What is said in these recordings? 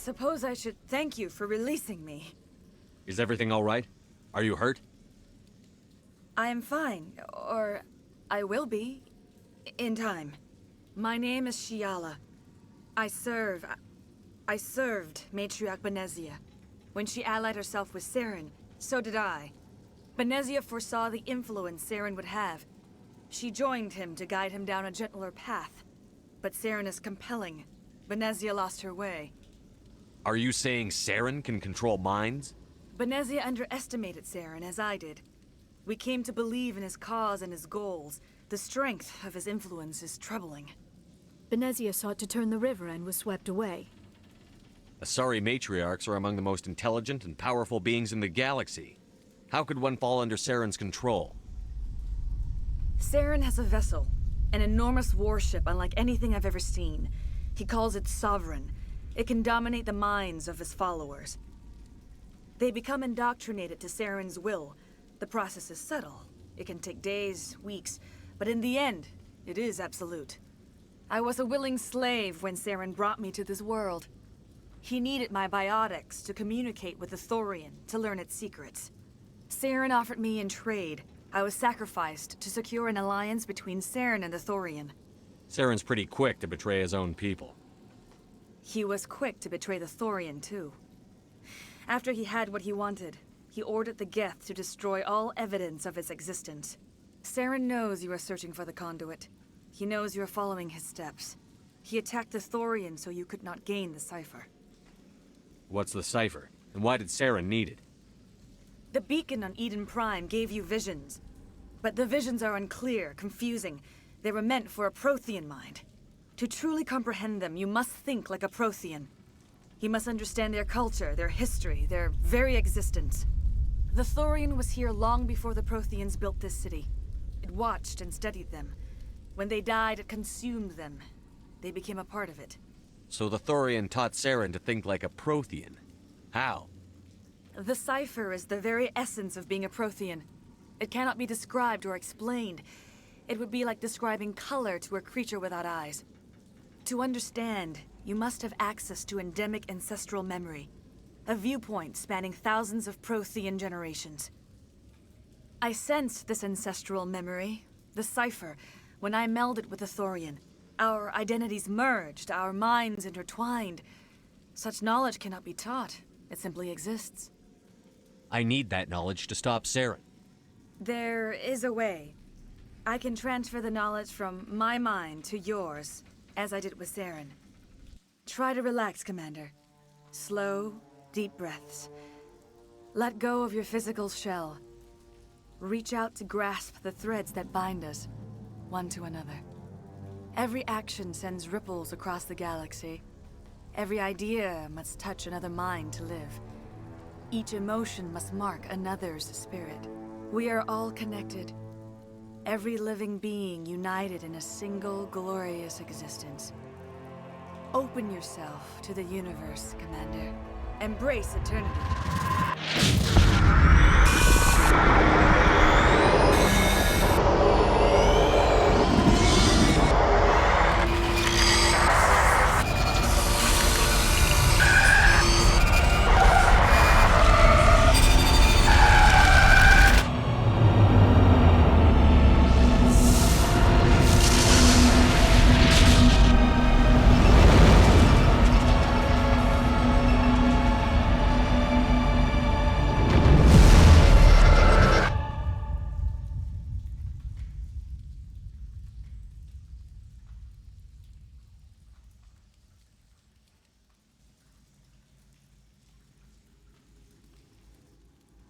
suppose I should thank you for releasing me. Is everything all right? Are you hurt? I am fine, or I will be, in time. My name is Shiala. I served Matriarch Benezia. When she allied herself with Saren, so did I. Benezia foresaw the influence Saren would have. She joined him to guide him down a gentler path. But Saren is compelling. Benezia lost her way. Are you saying Saren can control minds? Benezia underestimated Saren, as I did. We came to believe in his cause and his goals. The strength of his influence is troubling. Benezia sought to turn the river and was swept away. Asari matriarchs are among the most intelligent and powerful beings in the galaxy. How could one fall under Saren's control? Saren has a vessel, an enormous warship unlike anything I've ever seen. He calls it Sovereign. It can dominate the minds of his followers. They become indoctrinated to Saren's will. The process is subtle. It can take days, weeks, but in the end, it is absolute. I was a willing slave when Saren brought me to this world. He needed my biotics to communicate with the Thorian, to learn its secrets. Saren offered me in trade. I was sacrificed to secure an alliance between Saren and the Thorian. Saren's pretty quick to betray his own people. He was quick to betray the Thorian, too. After he had what he wanted, he ordered the Geth to destroy all evidence of its existence. Saren knows you are searching for the conduit. He knows you are following his steps. He attacked the Thorian so you could not gain the cipher. What's the cipher? And why did Saren need it? The beacon on Eden Prime gave you visions. But the visions are unclear, confusing. They were meant for a Prothean mind. To truly comprehend them, you must think like a Prothean. You must understand their culture, their history, their very existence. The Thorian was here long before the Protheans built this city. It watched and studied them. When they died, it consumed them. They became a part of it. So the Thorian taught Saren to think like a Prothean. How? The cipher is the very essence of being a Prothean. It cannot be described or explained. It would be like describing color to a creature without eyes. To understand, you must have access to endemic ancestral memory. A viewpoint spanning thousands of Prothean generations. I sensed this ancestral memory, the cipher, when I melded with the Thorian. Our identities merged, our minds intertwined. Such knowledge cannot be taught. It simply exists. I need that knowledge to stop Saren. There is a way. I can transfer the knowledge from my mind to yours, as I did with Saren. Try to relax, Commander. Slow, deep breaths. Let go of your physical shell. Reach out to grasp the threads that bind us, one to another. Every action sends ripples across the galaxy. Every idea must touch another mind to live. Each emotion must mark another's spirit. We are all connected. Every living being united in a single glorious existence. Open yourself to the universe, Commander. Embrace eternity.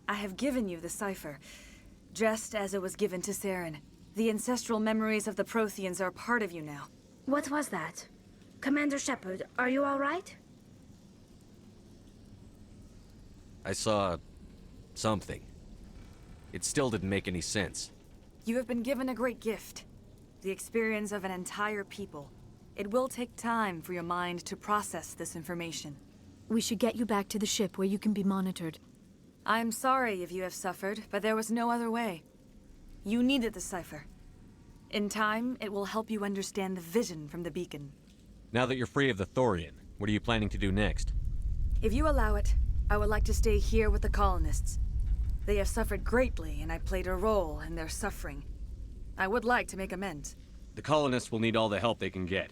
I have given you the cipher, just as it was given to Saren. The ancestral memories of the Protheans are part of you now. What was that? Commander Shepard, are you all right? I saw... something. It still didn't make any sense. You have been given a great gift. The experience of an entire people. It will take time for your mind to process this information. We should get you back to the ship where you can be monitored. I'm sorry if you have suffered, but there was no other way. You needed the cipher. In time, it will help you understand the vision from the beacon. Now that you're free of the Thorian, what are you planning to do next? If you allow it, I would like to stay here with the colonists. They have suffered greatly, and I played a role in their suffering. I would like to make amends. The colonists will need all the help they can get.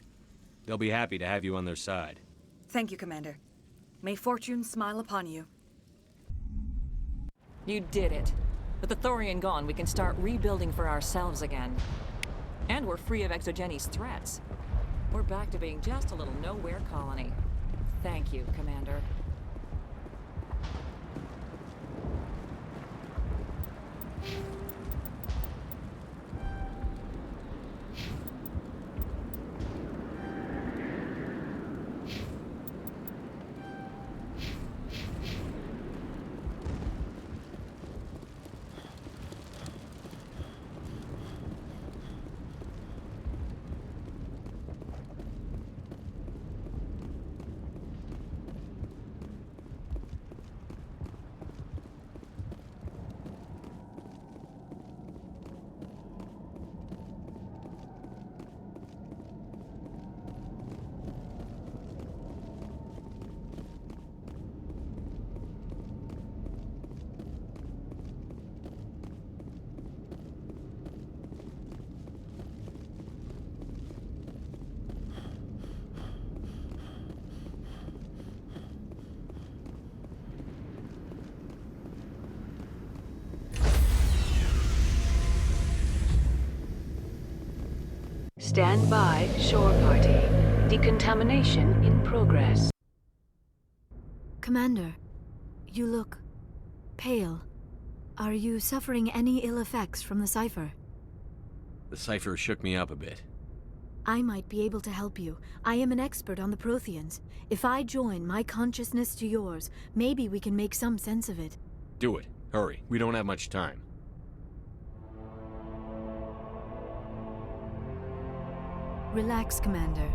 They'll be happy to have you on their side. Thank you, Commander. May fortune smile upon you. You did it. With the Thorian gone, we can start rebuilding for ourselves again. And we're free of Exogenes' threats. We're back to being just a little nowhere colony. Thank you, Commander. Stand by, shore party. Decontamination in progress. Commander, you look pale. Are you suffering any ill effects from the cipher? The cipher shook me up a bit. I might be able to help you. I am an expert on the Protheans. If I join my consciousness to yours, maybe we can make some sense of it. Do it. Hurry. We don't have much time. Relax, Commander.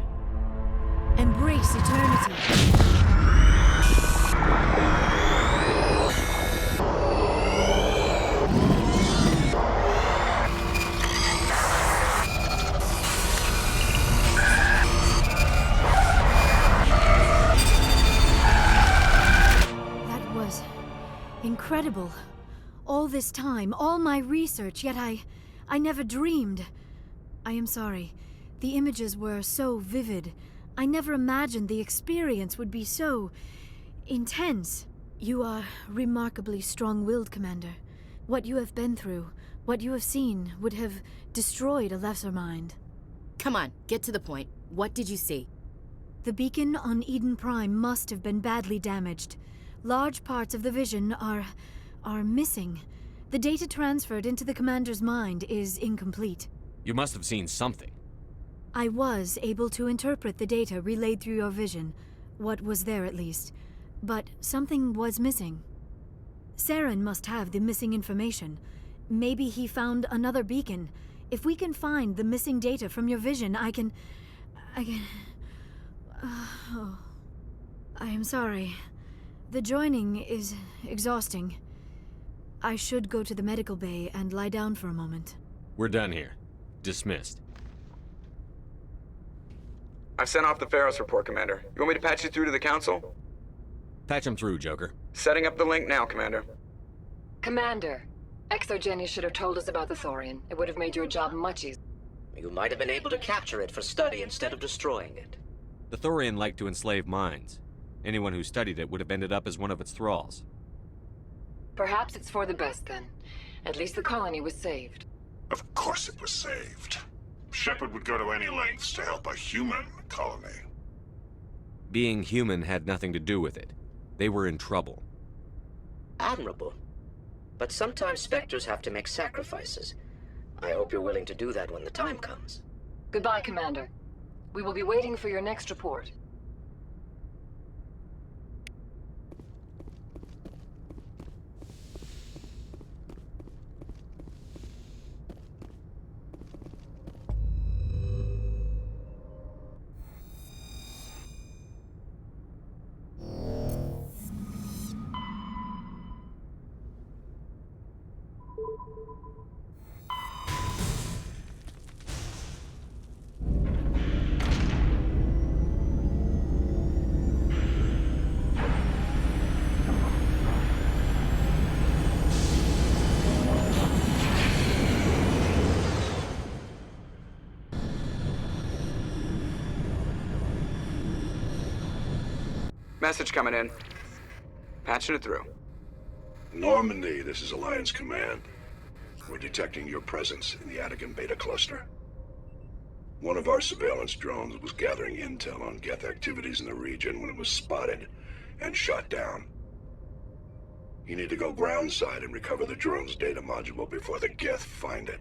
Embrace eternity. That was incredible. All this time, all my research, yet I never dreamed. I am sorry. The images were so vivid. I never imagined the experience would be so intense. You are remarkably strong-willed, Commander. What you have been through, what you have seen, would have destroyed a lesser mind. Come on, get to the point. What did you see? The beacon on Eden Prime must have been badly damaged. Large parts of the vision are missing. The data transferred into the Commander's mind is incomplete. You must have seen something. I was able to interpret the data relayed through your vision, what was there at least, but something was missing. Saren must have the missing information. Maybe he found another beacon. If we can find the missing data from your vision, I can... Oh. I am sorry. The joining is exhausting. I should go to the medical bay and lie down for a moment. We're done here. Dismissed. I've sent off the Pharos report, Commander. You want me to patch you through to the Council? Patch him through, Joker. Setting up the link now, Commander. Commander, Exogenes should have told us about the Thorian. It would have made your job much easier. You might have been able to capture it for study instead of destroying it. The Thorian liked to enslave minds. Anyone who studied it would have ended up as one of its thralls. Perhaps it's for the best then. At least the colony was saved. Of course it was saved. Shepard would go to any lengths to help a human colony. Being human had nothing to do with it. They were in trouble. Admirable. But sometimes Spectres have to make sacrifices. I hope you're willing to do that when the time comes. Goodbye, Commander. We will be waiting for your next report. Message coming in. Patching it through. Normandy, this is Alliance Command. We're detecting your presence in the Attican Beta Cluster. One of our surveillance drones was gathering intel on Geth activities in the region when it was spotted and shot down. You need to go groundside and recover the drone's data module before the Geth find it.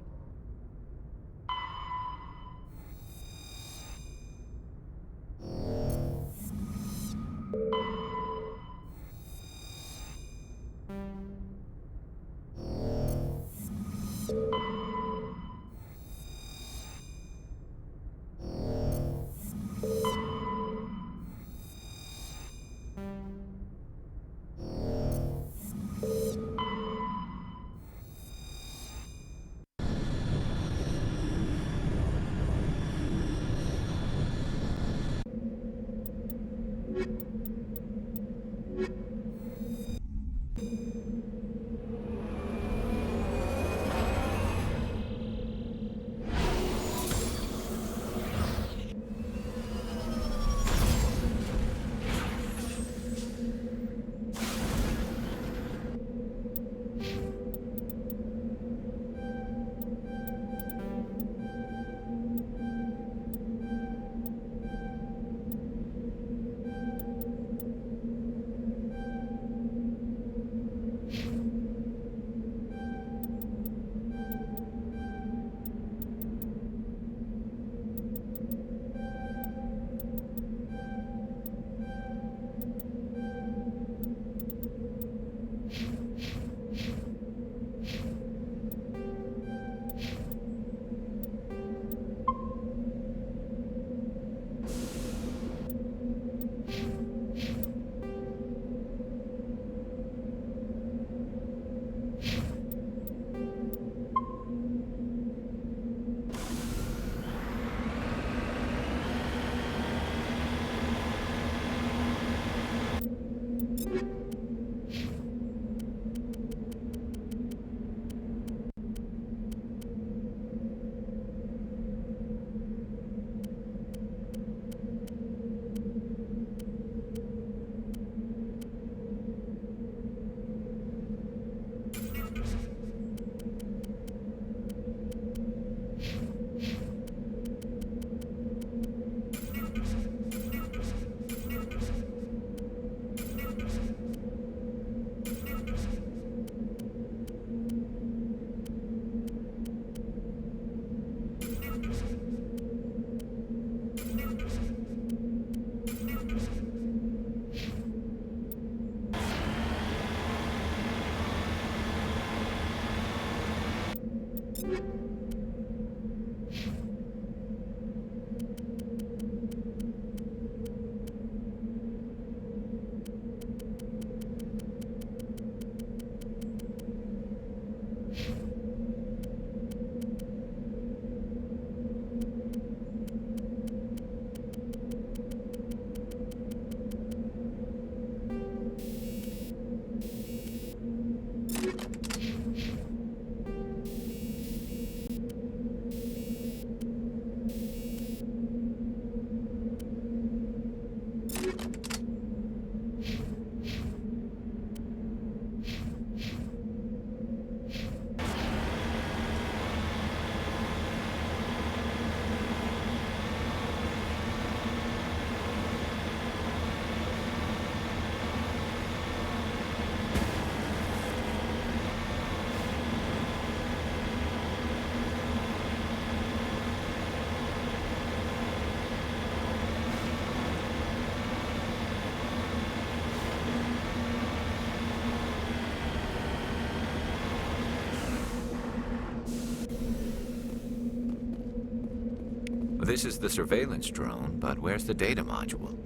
This is the surveillance drone, but where's the data module?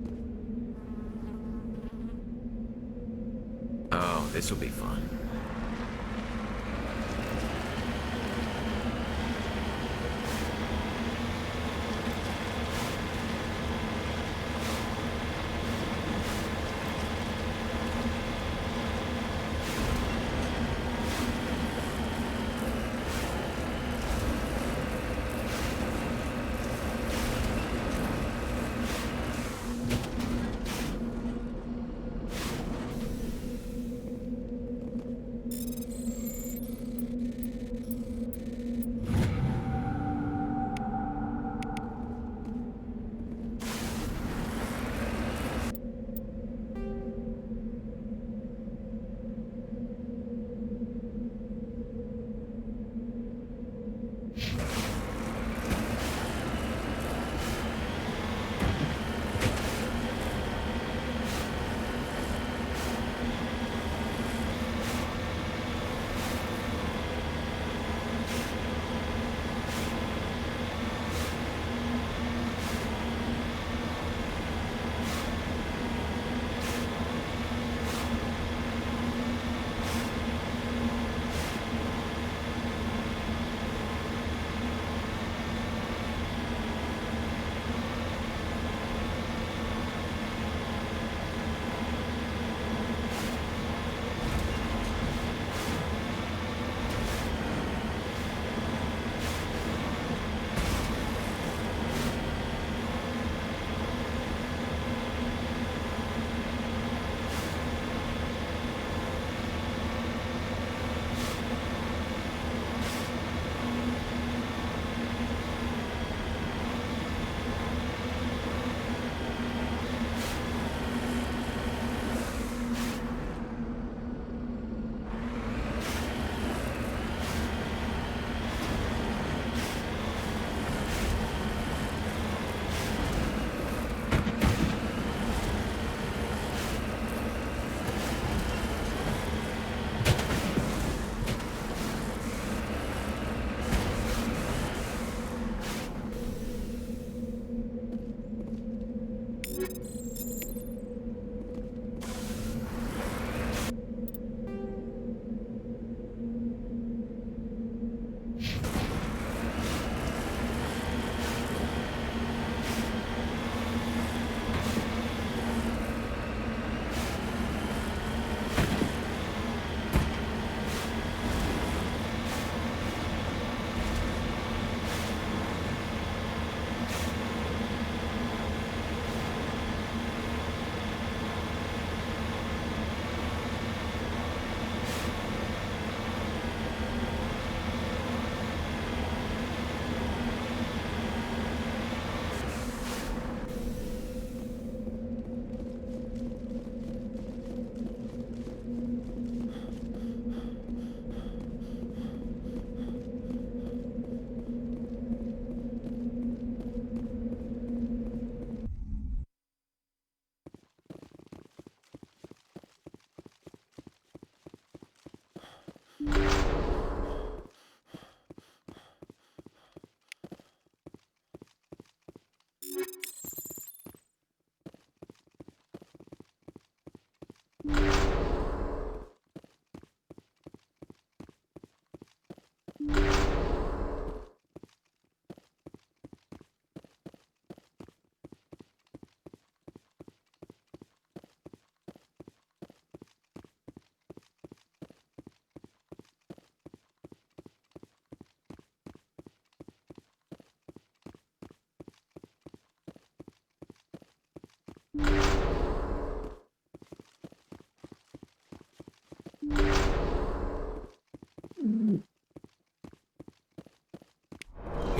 Oh, this will be fun.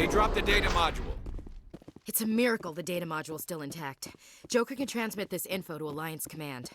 They dropped the data module. It's a miracle the data module's still intact. Joker can transmit this info to Alliance Command.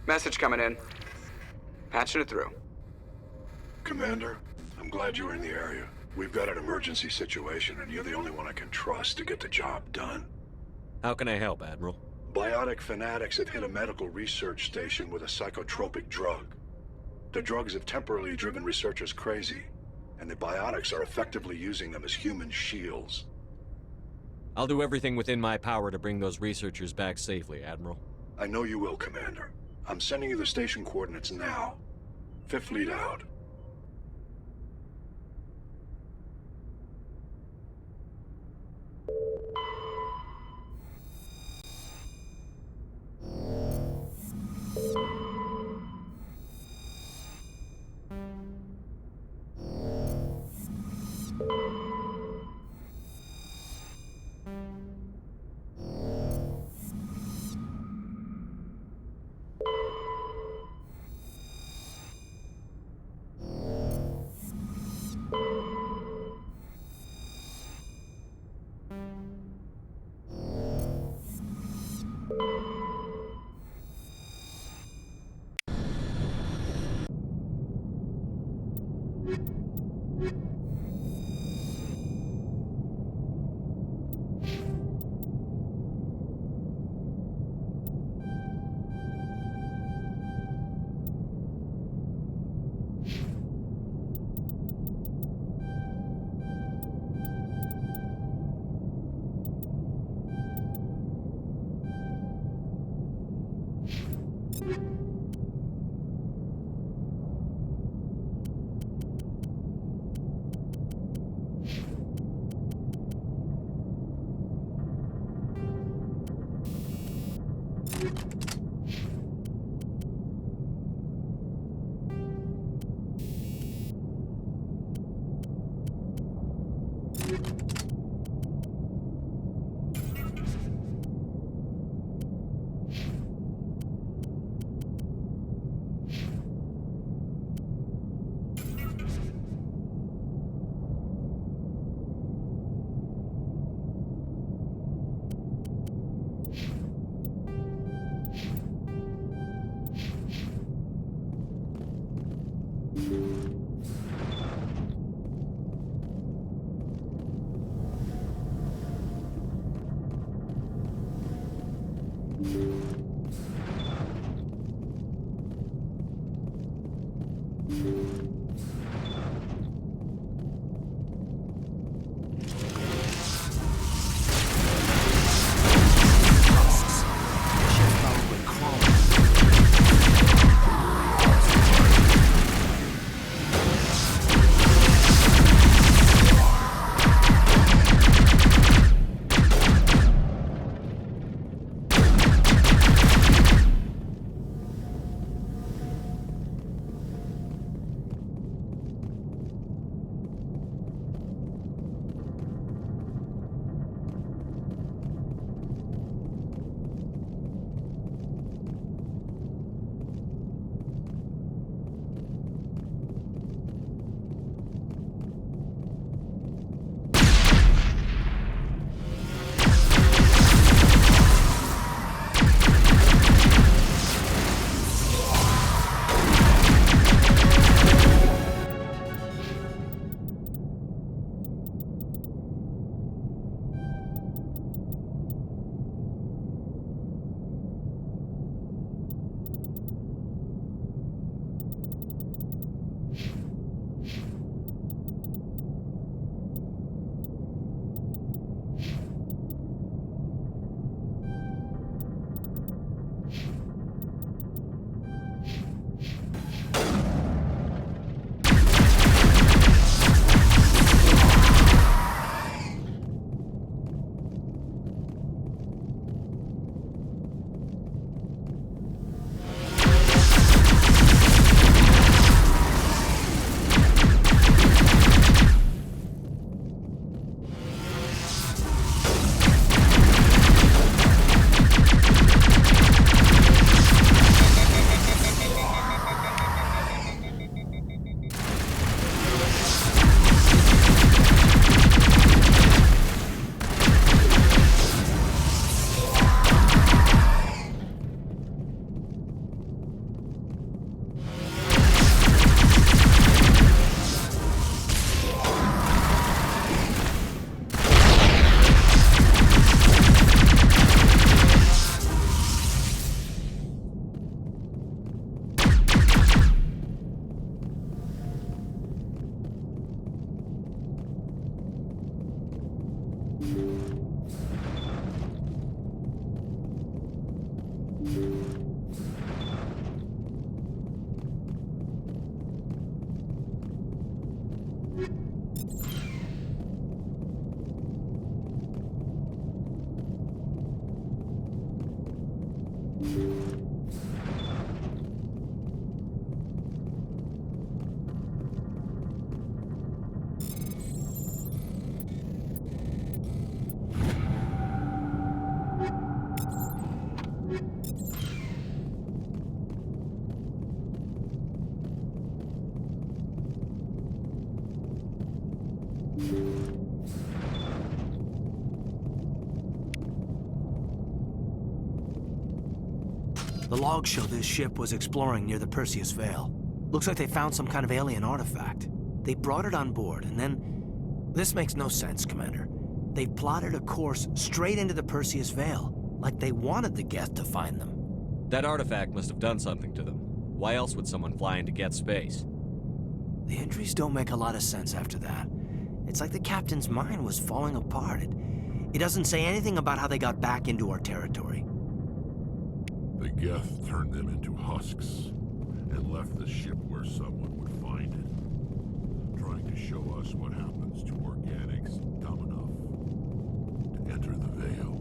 Message coming in. Patching it through. Commander, I'm glad you were in the area. We've got an emergency situation, and you're the only one I can trust to get the job done. How can I help, Admiral? Biotic fanatics have hit a medical research station with a psychotropic drug. The drugs have temporarily driven researchers crazy, and the biotics are effectively using them as human shields. I'll do everything within my power to bring those researchers back safely, Admiral. I know you will, Commander. I'm sending you the station coordinates now. Fifth Fleet out. The logs show this ship was exploring near the Perseus Veil. Looks like they found some kind of alien artifact. They brought it on board, and then... This makes no sense, Commander. They've plotted a course straight into the Perseus Veil, like they wanted the Geth to find them. That artifact must have done something to them. Why else would someone fly into Geth space? The entries don't make a lot of sense after that. It's like the captain's mind was falling apart. It doesn't say anything about how they got back into our territory. The Geth turned them into husks and left the ship where someone would find it, trying to show us what happens to organics dumb enough to enter the Veil.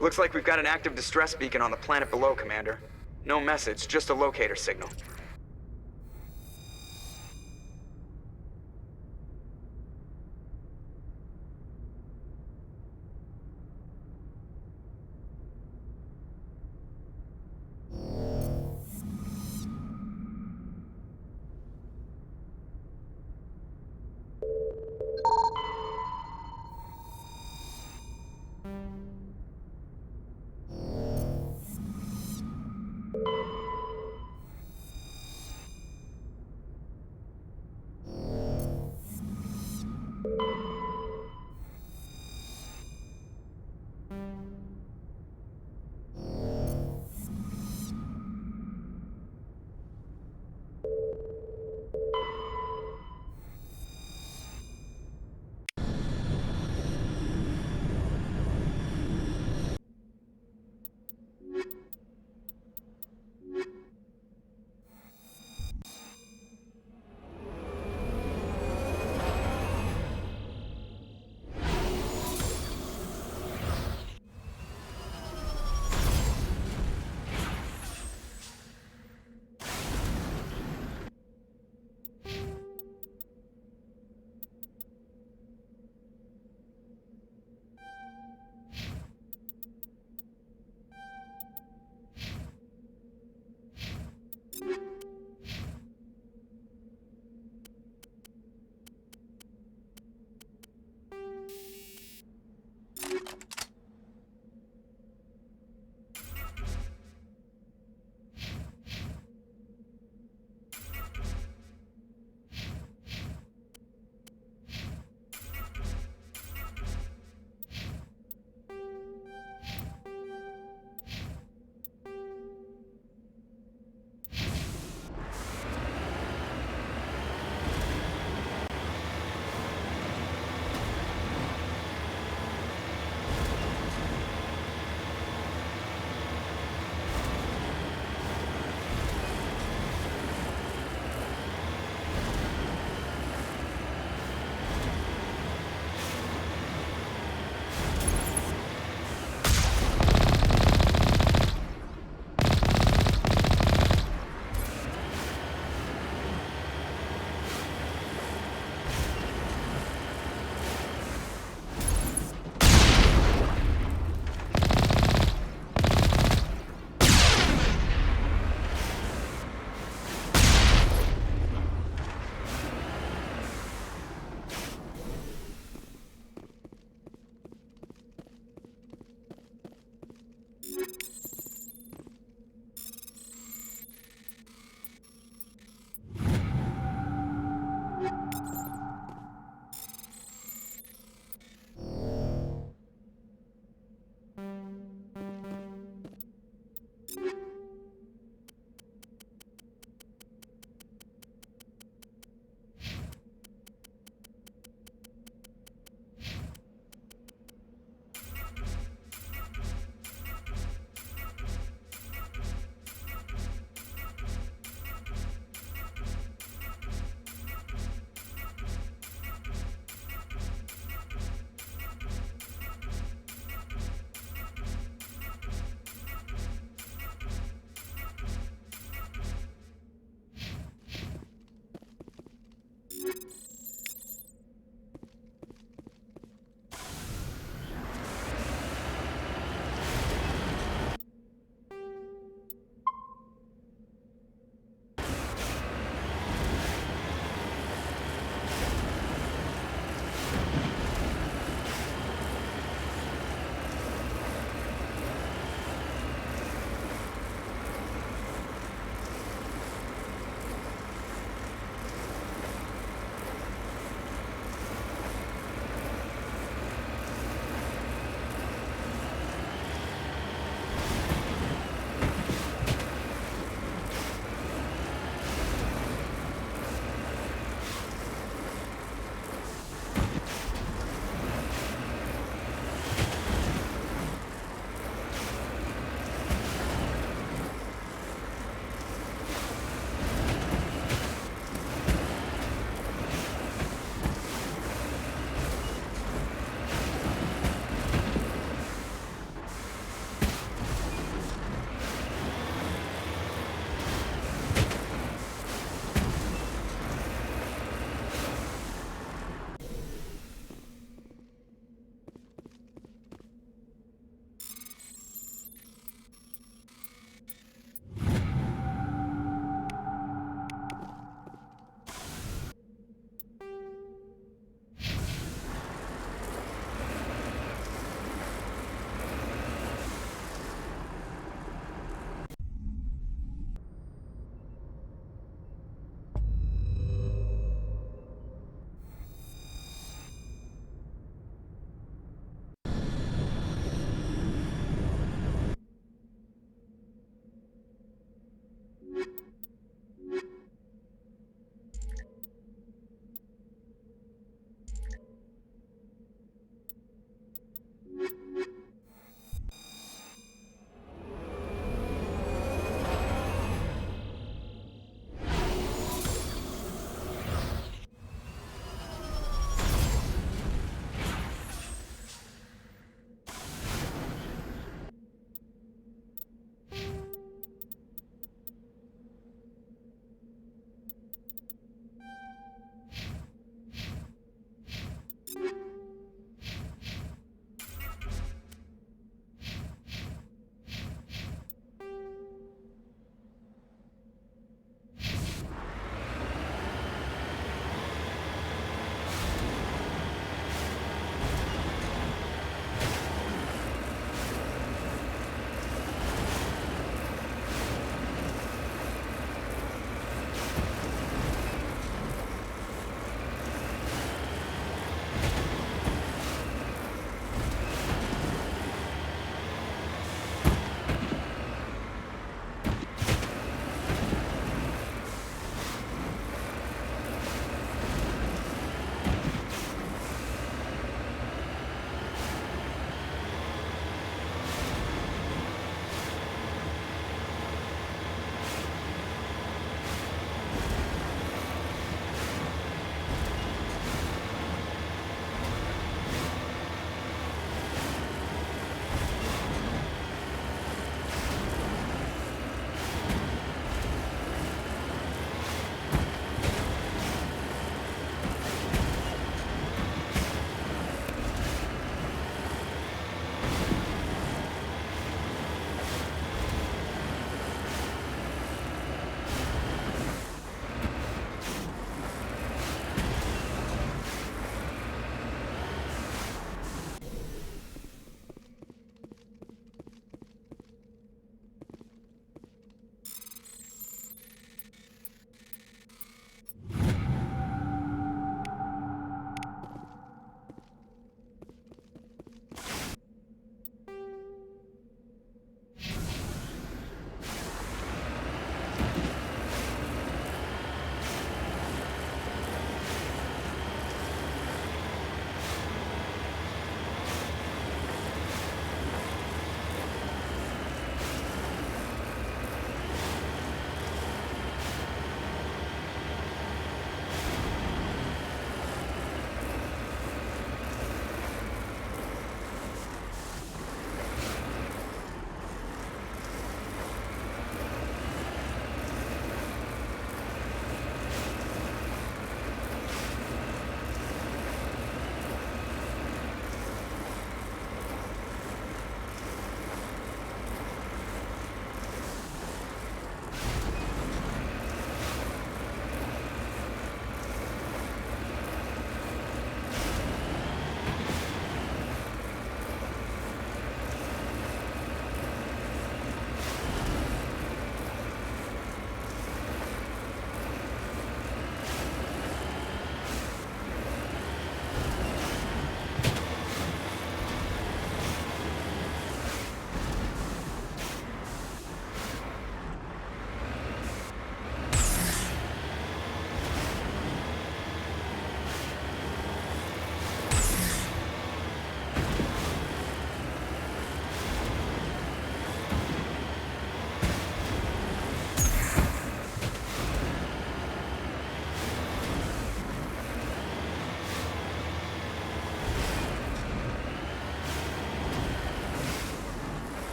Looks like we've got an active distress beacon on the planet below, Commander. No message, just a locator signal.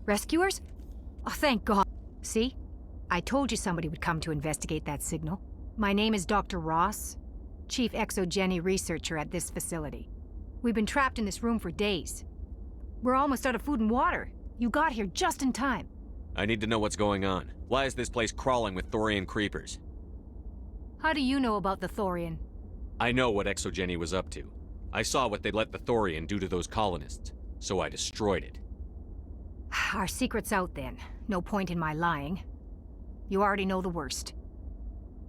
Rescuers? Oh, thank God. See? I told you somebody would come to investigate that signal. My name is Dr. Ross, Chief Exogeny Researcher at this facility. We've been trapped in this room for days. We're almost out of food and water. You got here just in time. I need to know what's going on. Why is this place crawling with Thorian creepers? How do you know about the Thorian? I know what Exogeny was up to. I saw what they let the Thorian do to those colonists, so I destroyed it. Our secret's out then. No point in my lying. You already know the worst.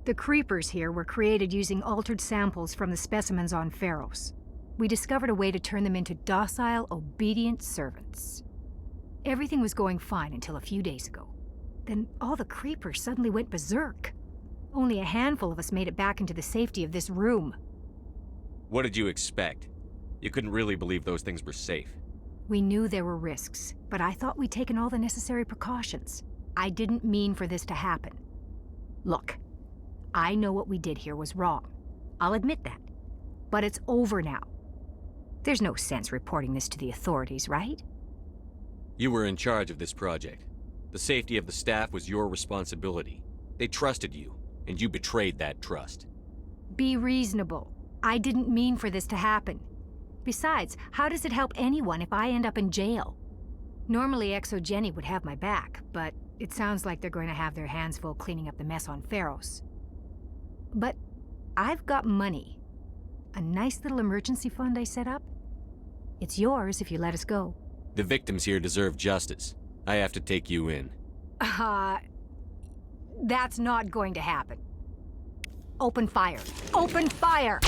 The creepers here were created using altered samples from the specimens on Pharos. We discovered a way to turn them into docile, obedient servants. Everything was going fine until a few days ago. Then all the creepers suddenly went berserk. Only a handful of us made it back into the safety of this room. What did you expect? You couldn't really believe those things were safe. We knew there were risks, but I thought we'd taken all the necessary precautions. I didn't mean for this to happen. Look, I know what we did here was wrong. I'll admit that. But it's over now. There's no sense reporting this to the authorities, right? You were in charge of this project. The safety of the staff was your responsibility. They trusted you, and you betrayed that trust. Be reasonable. I didn't mean for this to happen. Besides, how does it help anyone if I end up in jail? Normally Exogeny would have my back, but it sounds like they're going to have their hands full cleaning up the mess on Pharos. But I've got money. A nice little emergency fund I set up. It's yours if you let us go. The victims here deserve justice. I have to take you in. That's not going to happen. Open fire. Open fire!